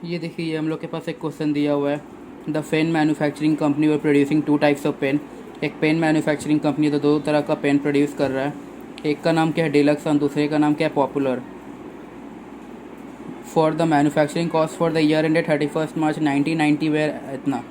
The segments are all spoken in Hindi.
ये देखिए, ये हम लोग के पास एक क्वेश्चन दिया हुआ है। The pen manufacturing company were producing two types of pen. एक पेन मैन्युफैक्चरिंग कंपनी तो दो तरह का पेन प्रोड्यूस कर रहा है। एक का नाम क्या है, डिलक्स, और दूसरे का नाम क्या है, popular. For the manufacturing cost for the year ended 31 March 1990 were इतना।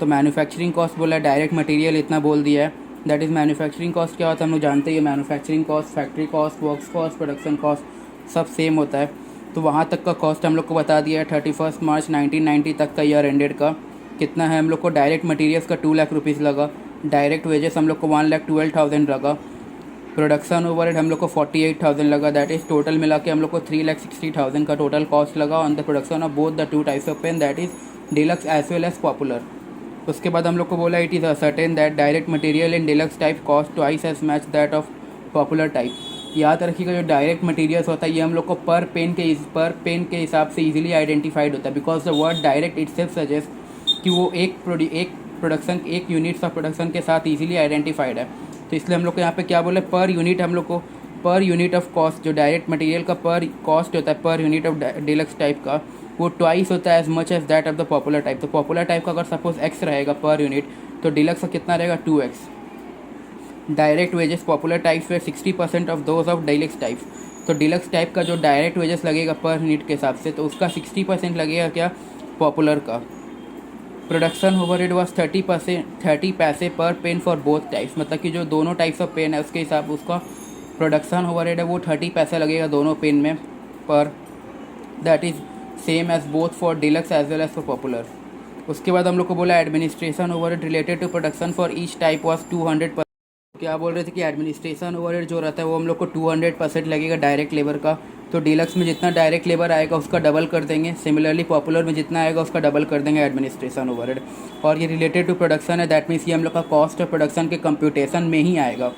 तो मैन्युफैक्चरिंग कॉस्ट बोला है, डायरेक्ट मटेरियल इतना बोल दिया है। दैट इज़ मैन्युफैक्चरिंग कॉस्ट क्या होता है हम लोग जानते ही है। Manufacturing cost, factory cost, works cost, production cost सब सेम होता है। तो वहाँ तक का कॉस्ट हम लोग को बता दिया है 31 मार्च 1990 तक का ईयर एंडेड का कितना है। हम लोग को डायरेक्ट मटेरियल्स का 2 लाख रुपीज़ लगा। डायरेक्ट वेजेस हम लोग को 1,12,000 लगा। प्रोडक्शन ओवरहेड हम लोग को 48,000 लगा। दैट इज़ टोटल मिला के हम लोग को 3,60,000 का टोटल कॉस्ट लगा on the production of both the two types of pen, that is deluxe as well as popular. उसके बाद हम लोग को बोला it is certain that direct material in deluxe type cost twice as much that of popular type. याद रखिएगा, जो डायरेक्ट मटेरियल्स होता है ये हम लोग को पर पेन के हिसाब से इजीली आइडेंटिफाइड होता है, because the word direct itself suggest कि वो एक प्रोडक्शन, एक यूनिट्स ऑफ प्रोडक्शन के साथ इजीली आइडेंटिफाइड है। तो इसलिए हम लोग को यहाँ पे क्या बोले, पर यूनिट हम लोग को पर यूनिट ऑफ कॉस्ट, जो डायरेक्ट मटेरियल का पर कॉस्ट होता है पर यूनिट ऑफ डिलक्स टाइप का, वो ट्वाइस होता है as much as that of the popular type. तो पॉपुलर टाइप का अगर सपोज एक्स रहेगा पर यूनिट, तो डिलक्स का कितना रहेगा, 2x। Direct wages popular types में 60% of those of deluxe types. तो डिलक्स टाइप का जो डायरेक्ट वेजेस लगेगा पर यूनिट के हिसाब से, तो उसका 60% लगेगा क्या, पॉपुलर का। प्रोडक्शन ओवरहेड वाज 30 पैसे per pen for both types. मतलब कि जो दोनों टाइप्स ऑफ पेन है उसके हिसाब उसका प्रोडक्शन ओवरहेड है वो 30 पैसे लगेगा दोनों पेन में पर। That is same as both for deluxe as well as for popular. उसके बाद हम लोग को बोला administration overhead related to production for each type was 200%। क्या बोल रहे थे कि एडमिनिस्ट्रेशन ओवरहेड जो रहता है वो हम लोग को 200% लगेगा डायरेक्ट लेबर का। तो डीलक्स में जितना डायरेक्ट लेबर आएगा उसका डबल कर देंगे। सिमिलरली पॉपुलर में जितना आएगा उसका डबल कर देंगे एडमिनिस्ट्रेशन ओवरहेड। और ये रिलेटेड टू प्रोडक्शन है, दैट मीन्स ये हम लोग का कॉस्ट ऑफ प्रोडक्शन के कंप्यूटेशन में ही आएगा।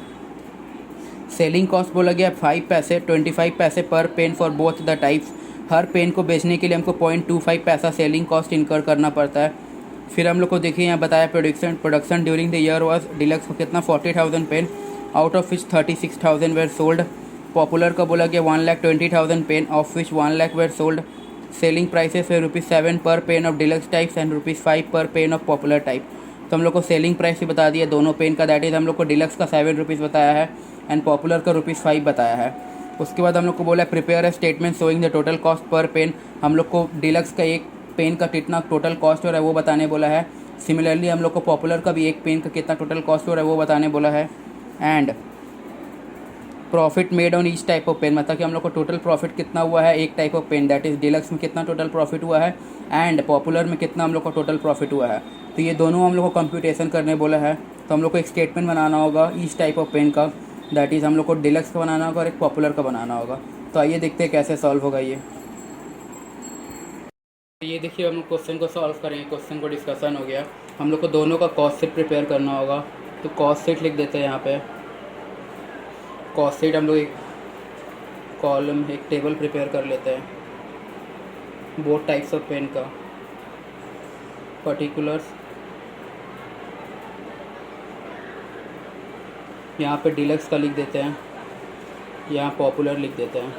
सेलिंग कॉस्ट बोला गया 5 पैसे, 25 पैसे per pen for both the types. हर पेन को बेचने के लिए हमको 0.25 पैसा सेलिंग कॉस्ट इनकर करना पड़ता है। फिर हम लोग को देखिए यहाँ बताया production during the year was deluxe को कितना 40,000 pen, out of which 36,000 were sold. Popular का बोला गया 1,20,000 pen, of which 1 lakh were sold. Selling prices were ₹7 per pen of deluxe types and ₹5 per pen of popular type. तो हम लोग को सेलिंग प्राइस भी बता दिया दोनों पेन का, दैट इज़ हम लोग को डिलक्स का ₹7 बताया है एंड पॉपुलर का ₹5 बताया है। उसके बाद हम लोग को बोला है prepare a statement showing the total cost per pen. हम लोग को डिलक्स का एक पेन का कितना टोटल कॉस्ट हो रहा है वो बताने बोला है। सिमिलरली हम लोग को पॉपुलर का भी एक पेन का कितना टोटल कॉस्ट हो रहा है वो बताने बोला है। And profit made on each type of pen, मतलब कि हम लोग को टोटल प्रॉफिट कितना हुआ है एक type of pen, that is deluxe में कितना टोटल प्रॉफिट हुआ है एंड पॉपुलर में कितना हम लोग को टोटल प्रॉफिट हुआ है। तो ये दोनों हम लोग को कंप्यूटेशन करने बोला है। तो हम लोग को एक स्टेटमेंट बनाना होगा ईच टाइप ऑफ पेन का, दैट इज़ हम लोग को डिलक्स का बनाना होगा और एक पॉपुलर का बनाना होगा। तो आइए देखते हैं कैसे सॉल्व होगा ये देखिए हम लोग क्वेश्चन को सॉल्व करेंगे। क्वेश्चन को डिस्कशन हो गया, हम लोग को दोनों का कॉस्ट शीट प्रिपेयर करना होगा। तो कॉस्ट शीट लिख देते हैं यहाँ पे। कॉस्ट शीट हम लोग एक कॉलम, एक टेबल प्रिपेयर कर लेते हैं बोथ टाइप्स ऑफ पेन का। पर्टिकुलर्स यहाँ पे डिलक्स का लिख देते हैं, यहाँ पॉपुलर लिख देते हैं।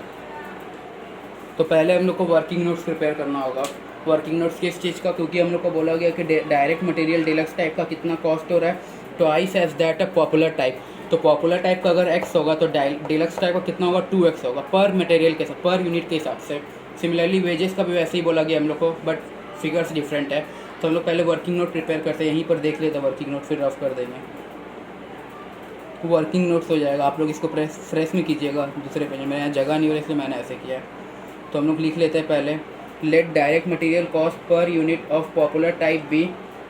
तो पहले हम लोग को वर्किंग नोट्स प्रिपेयर करना होगा। वर्किंग नोट्स किस चीज़ का, क्योंकि हम लोग को बोला गया कि डायरेक्ट मटेरियल डिलक्स टाइप का कितना कॉस्ट हो रहा है, twice as that of popular type. तो पॉपुलर टाइप का अगर x होगा तो डिलक्स टाइप का कितना होगा, 2x होगा पर मटेरियल के साथ, पर यूनिट के हिसाब से। सिमिलरली वेजेस का भी वैसे ही बोला गया हम लोग को, बट फिगर्स डिफरेंट है। तो हम लोग पहले वर्किंग नोट प्रिपेयर करते हैं, यहीं पर देख लेते हैं वर्किंग नोट, फिर रफ कर देंगे। वर्किंग नोट्स हो जाएगा, आप लोग इसको फ्रेश में कीजिएगा दूसरे पेज में, मेरे यहाँ जगह नहीं हो रही इसलिए मैंने ऐसे किया है। तो हम लोग लिख लेते हैं पहले, let direct material cost per unit of popular type be.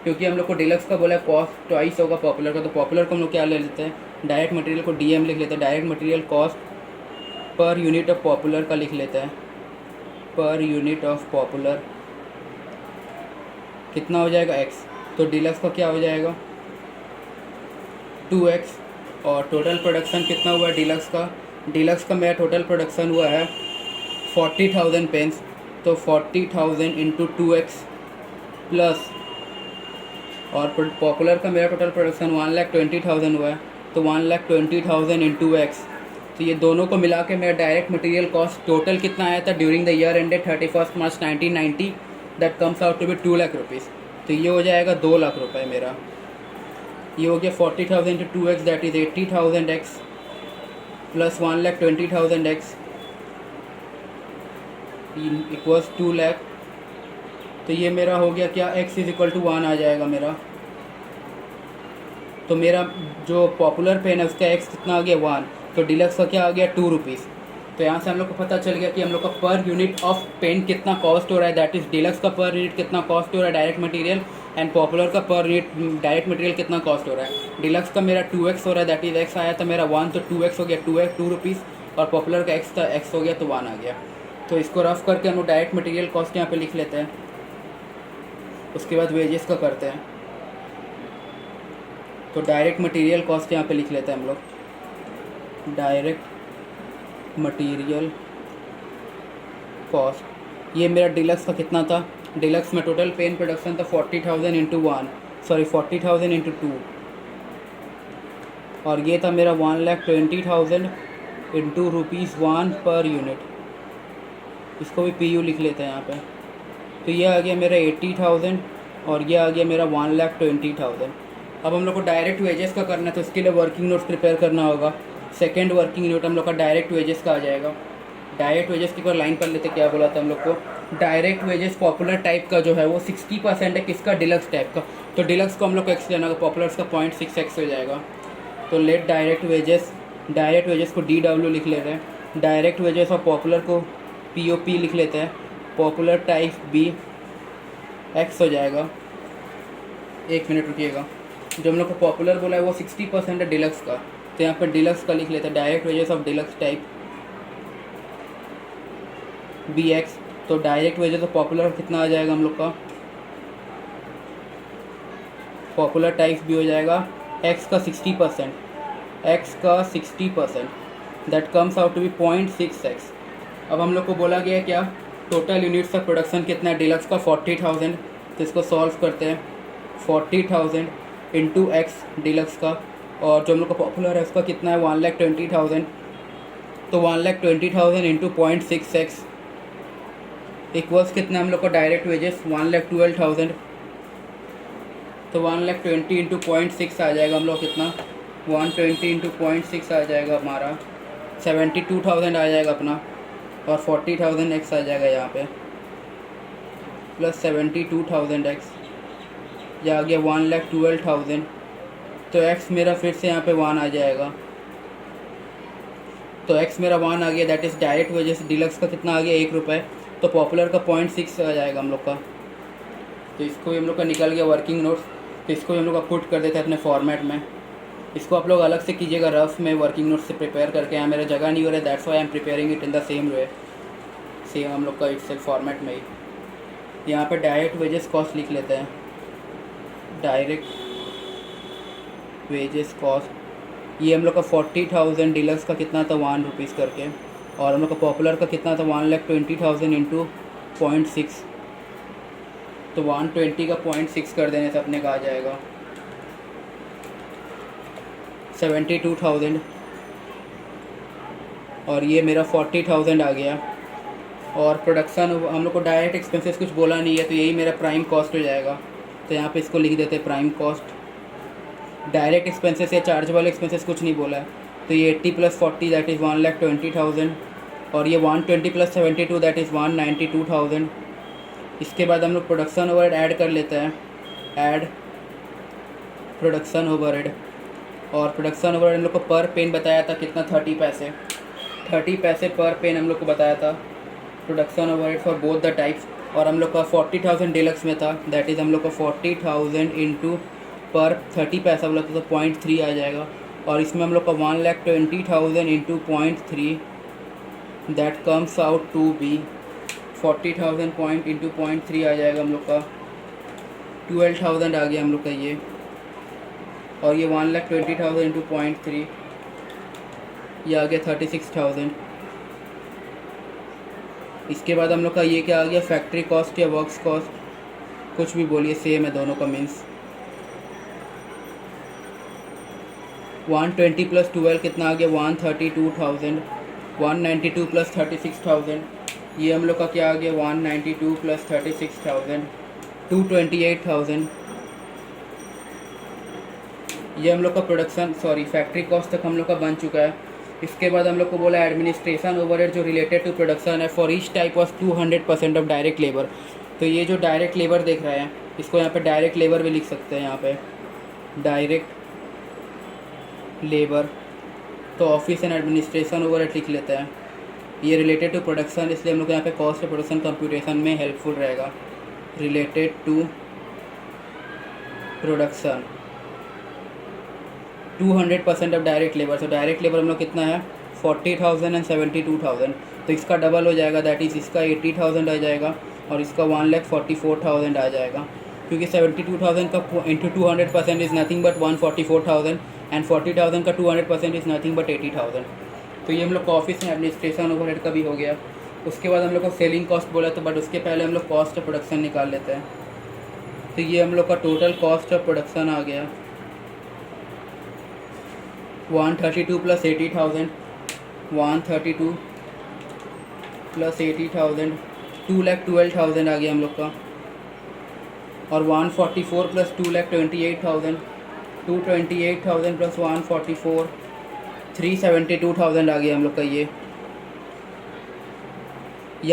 क्योंकि हम लोग को डिलक्स का बोला है कॉस्ट ट्वाइस होगा पॉपुलर का, तो पॉपुलर को हम लोग क्या ले लेते हैं, डायरेक्ट मटेरियल को DM लिख लेते हैं। Direct material cost per unit of popular का लिख लेते हैं, पर यूनिट ऑफ पॉपुलर कितना हो जाएगा, x। तो डिलक्स का क्या हो जाएगा, 2x। और टोटल प्रोडक्शन कितना हुआ है डिलक्स का मेरा टोटल प्रोडक्शन हुआ है 40,000 पेन्स। तो 40,000 इंटू 2x प्लस, और पॉपुलर का मेरा टोटल प्रोडक्शन 1,20,000 हुआ है, तो 1,20,000 इंटू x। तो ये दोनों को मिला के मेरा डायरेक्ट मटेरियल कॉस्ट टोटल कितना आया था during the year ended 31 March 1990, that comes out to be 2 lakh rupees. तो ये हो जाएगा 2 लाख रुपए मेरा। ये हो गया 40,000 into 2x that is 80,000 x plus 1,20,000 x equals 2 lakh. तो ये मेरा हो गया क्या, x इज़ इक्वल टू 1 आ जाएगा मेरा। तो मेरा जो पॉपुलर पेन है उसका x कितना आ गया 1, तो डीलक्स का क्या आ गया 2 रुपीज़। तो यहाँ से हम लोग को पता चल गया कि हम लोग का पर यूनिट ऑफ पेन कितना कॉस्ट हो रहा है, दैट इज़ डीलक्स का पर यूनिट कितना कॉस्ट हो रहा है डायरेक्ट मटेरियल, एंड पॉपुलर का पर यूनिट डायरेक्ट मटेरियल कितना कॉस्ट हो रहा है। डीलक्स का मेरा 2x हो रहा है, दैट इज़ x आया था मेरा 1, तो 2x हो गया 2 रुपीज़, और पॉपुलर का x था x हो गया तो 1 आ गया। तो इसको रफ करके हम लोग डायरेक्ट मटेरियल कॉस्ट यहाँ पे लिख लेते हैं, उसके बाद वेजेस का करते हैं। तो डायरेक्ट मटेरियल कॉस्ट यहाँ पे लिख लेते हैं हम लोग, डायरेक्ट मटेरियल कॉस्ट। ये मेरा डीलक्स का कितना था, डीलक्स में टोटल पेन प्रोडक्शन था 40,000 इंटू 1, सॉरी 40,000 इंटू 2, और ये था मेरा 1,20,000 इंटू ₹1 पर यूनिट। इसको भी PU लिख लेते हैं यहाँ पे। तो ये आ गया मेरा 80,000 और ये आ गया मेरा 1,20,000। अब हम लोग को डायरेक्ट वेजेस का करना है, तो इसके लिए वर्किंग नोट्स प्रिपेयर करना होगा। सेकंड वर्किंग नोट हम लोग का डायरेक्ट वेजेस का आ जाएगा। डायरेक्ट वेजेस की एक बार लाइन पर लेते, क्या बोला था हम लोग को, डायरेक्ट वेजेस पॉपुलर टाइप का जो है वो 60% है किसका, डीलक्स टाइप का। तो डीलक्स को हम लोग को एक्स लेना होगा, पॉपुलर्स का 0.6x हो जाएगा। तो लेट डायरेक्ट वेजेस को DW लिख लेते हैं, डायरेक्ट वेजेस और पॉपुलर को POP लिख लेते हैं, पॉपुलर टाइप B x हो जाएगा। 1 मिनट रुकिएगा, जो हम लोग को पॉपुलर बोला है वो 60% है डीलक्स का, तो यहाँ पर डीलक्स का लिख लेते हैं, direct wages of deluxe type BX। तो डायरेक्ट वेजेस ऑफ पॉपुलर कितना आ जाएगा हम लोग का, पॉपुलर टाइप B हो जाएगा x का 60%, that comes out to be 0.6x। अब हम लोग को बोला गया क्या, टोटल यूनिट्स ऑफ प्रोडक्शन कितना है डीलक्स का 40,000। तो इसको सॉल्व करते हैं, 40,000 इंटू x डीलक्स का, और जो हम लोग का पॉपुलर है उसका कितना है 1,20,000। तो 1,20,000 इंटू 0.6x इक्वल्स कितना हम लोग का डायरेक्ट वेजेस 1,12,000। तो 1,20,000 इंटू 0.6 आ जाएगा हम लोग कितना, 120 इंटू 0.6 आ जाएगा हमारा 72,000 आ जाएगा अपना, और 40,000 x आ जाएगा यहाँ पे, प्लस 72,000 x, यह आ गया 1,12,000। तो x मेरा फिर से यहाँ पे 1 आ जाएगा। तो x मेरा 1 आ गया, that is direct wages deluxe का कितना आ गया 1 रुपये, तो पॉपुलर का 0.6 आ जाएगा हम लोग का। तो इसको भी हम लोग का निकल गया वर्किंग नोट्स। तो इसको भी हम लोग का पुट कर देते हैं अपने फॉर्मेट में। इसको आप लोग अलग से कीजिएगा रफ में वर्किंग नोट से प्रिपेयर करके, यहाँ मेरा जगह नहीं हो रहा है, that's why I am preparing it in the same way, same हम लोग का इट्स फॉर्मेट में ही। यहाँ पे डायरेक्ट वेजेस कॉस्ट लिख लेते हैं, डायरेक्ट वेजेस कॉस्ट। ये हम लोग का 40,000 डीलक्स का कितना था 1 रुपीज़ करके, और हम लोग का पॉपुलर का कितना था 1,20,000 इंटू 0.6। तो 120 का 0.6 कर देने से अपने का आ जाएगा 72,000, और ये मेरा 40,000 आ गया। और प्रोडक्शन हम लोग को डायरेक्ट एक्सपेंसेस कुछ बोला नहीं है, तो यही मेरा प्राइम कॉस्ट हो जाएगा। तो यहाँ पे इसको लिख देते हैं प्राइम कॉस्ट। डायरेक्ट एक्सपेंसेस या चार्ज वाले एक्सपेंसेस कुछ नहीं बोला है, तो ये 80 + 40 दैट इज़ 1,20,000, और ये 120 + 72 दैट इज़ 192,000। इसके बाद हम लोग प्रोडक्शन ओवरहेड ऐड कर लेते हैं, ऐड प्रोडक्शन ओवरहेड। और प्रोडक्शन ओवरहेड हम लोग को पर पेन बताया था कितना, 30 पैसे पर पेन हम लोग को बताया था production overhead for both the types. और हम लोग का 40,000 डीलक्स में था, दैट इज़ हम लोग का 40,000 इंटू पर 30 पैसा बोला था, तो 0.3 आ जाएगा। और इसमें हम लोग का 1,20,000 into 0.3 that comes out to be 40,000 point into 0.3 आ जाएगा हम लोग का 12,000 आ गया हम लोग का ये। और ये 1,20,000 इंटू 0.3 ये आ गया 36,000। इसके बाद हम लोग का ये क्या आ गया, फैक्ट्री कॉस्ट या वर्क्स कॉस्ट, कुछ भी बोलिए, सेम है दोनों का मीन्स। 120 + 12 कितना आ गया 132,000, 192 + 36,000 ये हम लोग का क्या आ गया 192 प्लस 36,000 228,000। ये हम लोग का प्रोडक्शन फैक्ट्री कॉस्ट तक हम लोग का बन चुका है। इसके बाद हम लोग को बोला एडमिनिस्ट्रेशन ओवरहेड जो रिलेटेड टू प्रोडक्शन है for each type was 200% of direct labour. तो ये जो डायरेक्ट लेबर देख रहे हैं इसको यहाँ पे डायरेक्ट लेबर भी लिख सकते हैं, यहाँ पे डायरेक्ट लेबर। तो ऑफिस एंड एडमिनिस्ट्रेशन ओवरहेड लिख लेते हैं। ये रिलेटेड टू प्रोडक्शन इसलिए हम लोग यहाँ पे कॉस्ट ऑफ प्रोडक्शन कंप्यूटेशन में हेल्पफुल रहेगा। Related to production 200% of direct labour. तो डायरेक्ट लेबर हम लोग कितना है 40,000 एंड 72,000। तो इसका डबल हो जाएगा, दैट इज़ इसका 80,000 आ जाएगा और इसका 1,44,000 आ जाएगा, क्योंकि 72,000 का into 200% is nothing but 144,000 and 40,000 का 200% इज़ नथिंग बट 80,000। तो ये हम लोग का ऑफिस में एडमिनिस्ट्रेशन ओवरहेड का भी हो गया। उसके बाद हम लोग को सेलिंग कॉस्ट बोला, तो बट उसके पहले हम लोग कॉस्ट ऑफ प्रोडक्शन निकाल लेते हैं। तो ये हम लोग का टोटल कॉस्ट ऑफ प्रोडक्शन आ गया 132 प्लस 80,000 132 प्लस 80,000 2,12,000 आ गया हम लोग का। और 144 प्लस 2,28,000 228,000 प्लस 144 372,000 आ गया हम लोग का। ये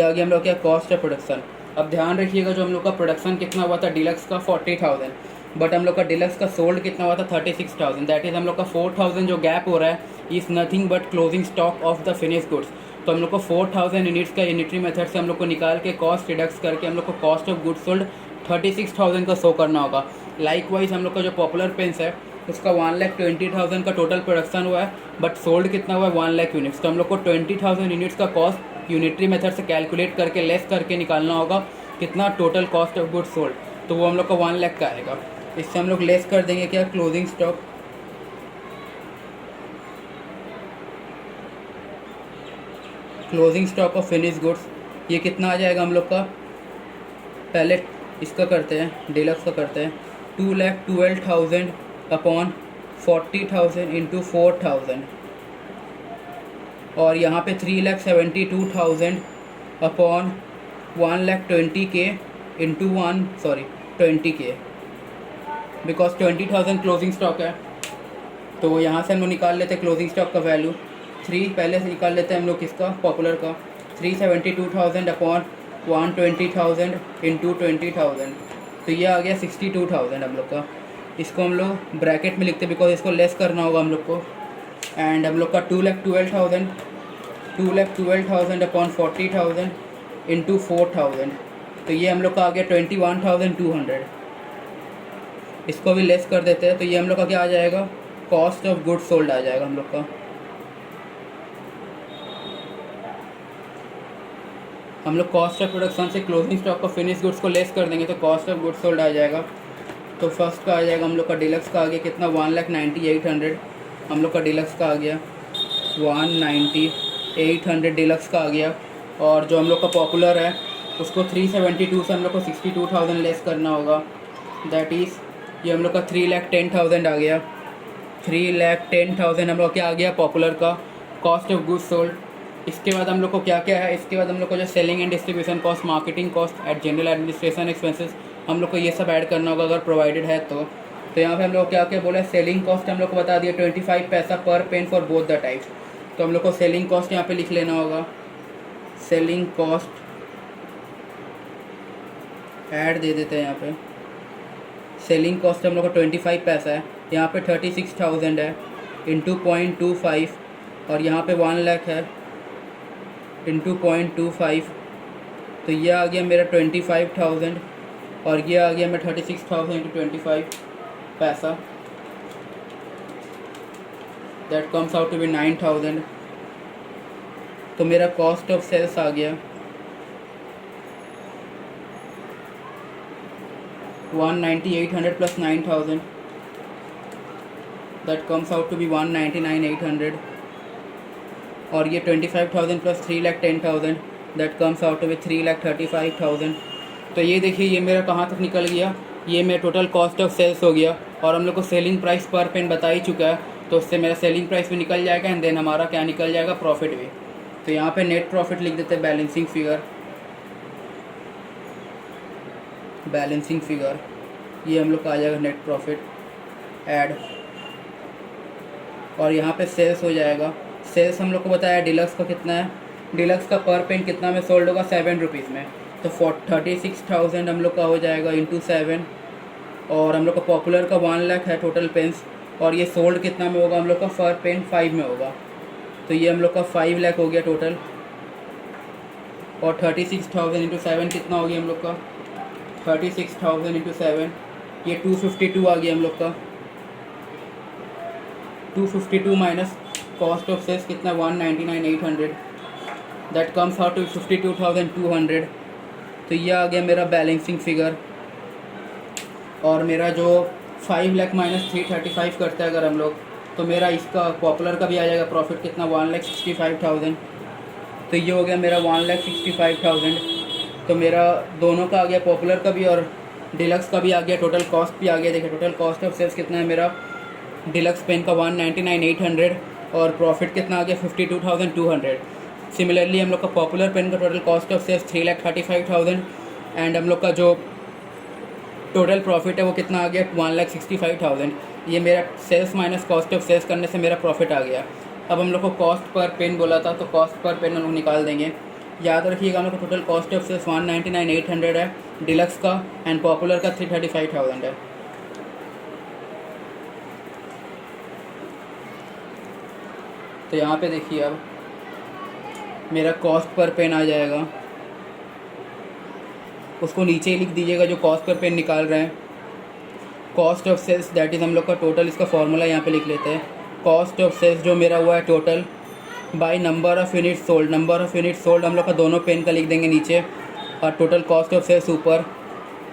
आ गया हम लोग क्या कॉस्ट ऑफ प्रोडक्शन। अब ध्यान रखिएगा जो हम लोग का प्रोडक्शन कितना हुआ था डीलक्स का 40,000, बट हम लोग का डीलक्स का सोल्ड कितना हुआ था 36,000। दैट इज़ हम लोग का 4,000 जो गैप हो रहा है is nothing but closing stock of the finish goods. तो हम लोग को 4,000 यूनिट्स का यूनिटरी मेथड से हम लोग को निकाल के कॉस्ट रिडक्स करके हम लोग को कॉस्ट ऑफ गुड्स सोल्ड 36,000 का शो करना होगा। लाइकवाइज हम लोग का जो पॉपुलर पेंस है उसका 1,20,000 का टोटल प्रोडक्शन हुआ है, बट सोल्ड कितना हुआ है 1,00,000 यूनिट्स। तो हम लोग को 20,000 यूनिट्स का कॉस्ट यूनिटरी मेथड से कैलकुलेट करके लेस करके निकालना होगा कितना total cost of goods sold. तो वो हम लोग का 1,00,000 का आएगा। इससे हम लोग लेस कर देंगे क्या closing stock, closing stock of finish goods. ये कितना आ जाएगा हम लोग का, पहले इसका करते हैं डीलक्स का करते हैं 2,12,000 अपॉन 40,000 इंटू 4,000 और यहाँ पे 3,72,000 upon 1,20,000 into 20,000 because 20,000 closing stock है। तो यहाँ से हम लोग निकाल लेते हैं क्लोजिंग स्टॉक का वैल्यू 3 पहले से निकाल लेते हैं हम लोग किसका पॉपुलर का 372,000 अपॉन 120,000 इंटू 20,000। तो ये आ गया 62,000 हम लोग का। इसको हम लोग ब्रैकेट में लिखते हैं बिकॉज इसको लेस करना होगा हम लोग को। एंड हम लोग का 2,12,000 अपॉन 40,000 इंटू 4,000। तो ये हम लोग का आ गया 21,200। इसको भी लेस कर देते हैं। तो ये हम लोग का क्या आ जाएगा कॉस्ट ऑफ गुड्स सोल्ड आ जाएगा हम लोग का। हम लोग कॉस्ट ऑफ प्रोडक्शन से क्लोजिंग स्टॉक को फिनिश गुड्स को लेस कर देंगे तो कॉस्ट ऑफ गुड्स सोल्ड आ जाएगा। तो फर्स्ट का आ जाएगा हम लोग का डीलक्स का आ गया कितना 1,98,800। हम लोग का डीलक्स का आ गया 1,98,800 डीलक्स का आ गया। और जो हम लोग का पॉपुलर है उसको 372 से हम लोग को 62,000 लेस करना होगा। दैट इज़ ये हम लोग का 3,10,000 आ गया। 3,10,000 हम लोग क्या आ गया पॉपुलर का कॉस्ट ऑफ गुड्स सोल्ड। इसके बाद हम लोग को क्या क्या है, इसके बाद हम लोग को जो selling and distribution cost, marketing cost at general administration expenses हम लोग को ये सब ऐड करना होगा अगर प्रोवाइडेड है तो। यहाँ पे हम लोग क्या क्या बोला सेलिंग कॉस्ट हम लोग को बता दिया 25 पैसा per pen for both the types. तो हम लोग को सेलिंग कॉस्ट यहाँ पे लिख लेना होगा। सेलिंग कॉस्ट ऐड दे देते हैं यहाँ पे। सेलिंग कॉस्ट हम लोग को 25 पैसा है, यहाँ पे 36,000 है इंटू 0.25 और यहाँ पे 1,00,000 है इंटू 0.25। तो ये आ गया मेरा 25,000 और ये आ गया मेरा 36,000 इंटू 25 पैसा। That comes out to be 9,000। तो मेरा कॉस्ट ऑफ सेल्स आ गया 1,98,800 plus 9,000। That comes out to be 1,99,800 और ये 25,000 plus 3,10,000 that comes out to be 3,35,000। तो ये देखिए ये मेरा कहाँ तक निकल गया, ये मेरा टोटल कॉस्ट ऑफ सेल्स हो गया। और हम लोग को सेलिंग प्राइस पर पेन बता ही चुका है तो उससे मेरा सेलिंग प्राइस भी निकल जाएगा एंड देन हमारा क्या निकल जाएगा प्रॉफिट भी। तो यहाँ पे नेट प्रॉफिट लिख देते हैं बैलेंसिंग फिगर। बैलेंसिंग फिगर, ये हम लोग का आ जाएगा नेट प्रॉफिट ऐड, और यहाँ पे सेल्स हो जाएगा। सेल्स हम लोग को बताया डिलक्स का कितना है, डिलक्स का पर पेन कितना में सोल्ड होगा 7 रुपीज़ में, तो 36,000 हम लोग का हो जाएगा इंटू 7, और हम लोग का पॉपुलर का 1 लाख है टोटल पेन्स, और ये सोल्ड कितना में होगा हम लोग का पर पेन 5 में होगा, तो ये हम लोग का 5 लाख हो गया टोटल, और 36,000 इंटू 7 कितना हो गया हम लोग का 36,000 इंटू 7, ये 252 आ गया हम लोग का, 252 माइनस कॉस्ट ऑफ सेल्स कितना 199,800, दैट कम्स आउट टू 52,200। तो ये आ गया मेरा बैलेंसिंग फिगर, और मेरा जो 5 लाख माइनस 335 करता है अगर हम लोग, तो मेरा इसका पॉपुलर का भी आ जाएगा प्रॉफिट कितना 1,65,000, तो ये हो गया मेरा 1,65,000। तो मेरा दोनों का आ गया, पॉपुलर का भी और डिलक्स का भी आ गया, टोटल कॉस्ट भी आ गया। देखिए टोटल कॉस्ट ऑफ सेल्स कितना है मेरा डिलक्स पेन का 199,800, और प्रॉफिट कितना आ गया 52,200। सिमिलरली हम लोग का पॉपुलर पेन का total cost of sales 3,35,000, and हम लोग का जो टोटल प्रॉफिट है वो कितना आ गया 1,65,000। ये मेरा sales minus cost of sales करने से मेरा प्रॉफिट आ गया। अब हम लोग को कॉस्ट पर पेन बोला था, तो कॉस्ट पर पेन हम लोग निकाल देंगे। याद रखिएगा हम लोग का टोटल कॉस्ट ऑफ सेल्स 199,800 है डिलक्स का, एंड पॉपुलर का 335,000 है। तो यहाँ पे देखिए अब मेरा कॉस्ट पर पेन आ जाएगा, उसको नीचे ही लिख दीजिएगा जो कॉस्ट पर पेन निकाल रहे हैं। Cost of sales that is हम लोग का टोटल, इसका फॉर्मूला यहाँ पे लिख लेते हैं। कॉस्ट ऑफ सेल्स जो मेरा हुआ है total by number of unit sold, number of unit sold हम लोग का दोनों पेन का लिख देंगे नीचे, और टोटल कॉस्ट ऑफ सेल्स ऊपर।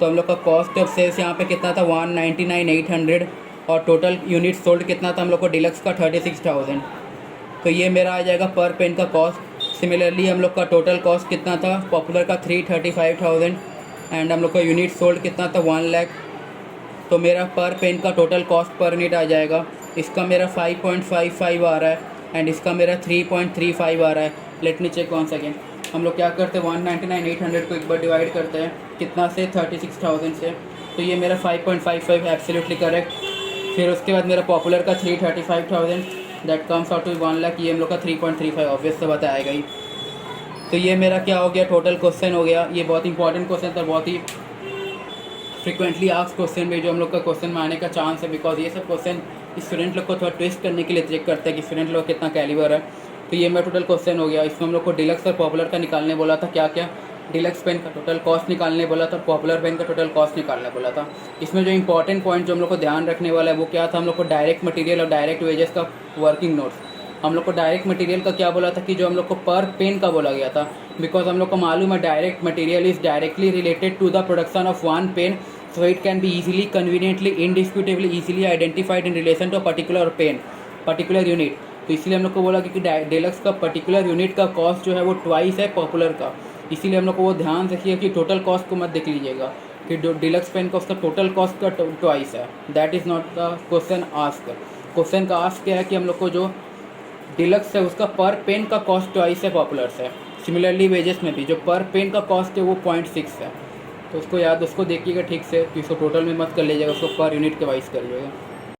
तो हम लोग का कॉस्ट ऑफ सेल्स यहाँ पे कितना था 199,800, और टोटल यूनिट सोल्ड कितना था हम लोग को डिलक्स का 36,000। तो ये मेरा आ जाएगा पर पेन का कॉस्ट। सिमिलरली हम लोग का टोटल कॉस्ट कितना था पॉपुलर का 335,000, एंड हम लोग का यूनिट सोल्ड कितना था 1 लाख। तो मेरा पर पेन का टोटल कॉस्ट पर यूनिट आ जाएगा, इसका मेरा 5.55 आ रहा है, एंड इसका मेरा 3.35 आ रहा है। Let me check one second. हम लोग क्या करते हैं 199,800 को एक बार डिवाइड करते हैं कितना से 36,000 से, तो ये मेरा 5.55 एब्सोल्युटली करेक्ट। फिर उसके बाद मेरा पॉपुलर का 335,000, that comes out to 1 lakh, ये हम लोग का 3.35 ऑब्वियस से बताएगा ही। तो ये मेरा क्या हो गया टोटल क्वेश्चन हो गया। ये बहुत इंपॉर्टेंट क्वेश्चन था, बहुत ही फ्रिक्वेंटली आस्क्ड क्वेश्चन में जो हम लोग का क्वेश्चन में आने का चांस है, बिकॉज ये सब क्वेश्चन स्टूडेंट लोग को थोड़ा ट्विस्ट करने के लिए चेक करते हैं कि स्टूडेंट लोग कितना कैलिबर है। तो ये मेरा टोटल क्वेश्चन हो गया। इसमें हम लोग को डिलक्स और पॉपुलर का निकालने बोला था, क्या क्या डिलक्स पेन का टोटल कॉस्ट निकालने बोला था, पॉपुलर पेन का टोटल कॉस्ट निकालने बोला था। इसमें जो इंपॉर्टेंट पॉइंट जो हम लोग को ध्यान रखने वाला है वो क्या था, हम लोग को डायरेक्ट मटेरियल और डायरेक्ट वेजेस का वर्किंग नोट्स। हम लोग को डायरेक्ट मटेरियल का क्या बोला था कि जो हम लोग को पर पेन का बोला गया था, बिकॉज हम लोग को मालूम है direct material is directly related to the production of one pen, so it can be easily, conveniently, indisputably easily identified in relation to a particular pen, particular unit। तो इसलिए हम लोग को बोला कि डिलक्स का पर्टिकुलर यूनिट का कॉस्ट जो है वो ट्वाइस है पॉपुलर का, इसीलिए हम लोग को वो ध्यान रखिए कि टोटल कॉस्ट को मत देख लीजिएगा कि डिलक्स पेन का उसका टोटल कॉस्ट का ट्वाइस है। That is not the question ask. Question का आस्क क्या है कि हम लोग को जो डिलक्स है उसका पर पेन का कॉस्ट ट्वाइस है पॉपुलर से। सिमिलरली वेजेस में भी जो पर पेन का कॉस्ट है वो 0.6 है। तो उसको याद, उसको देखिएगा ठीक से, कि इसको टोटल में मत कर लीजिएगा, उसको पर यूनिट के वाइज करिएगा।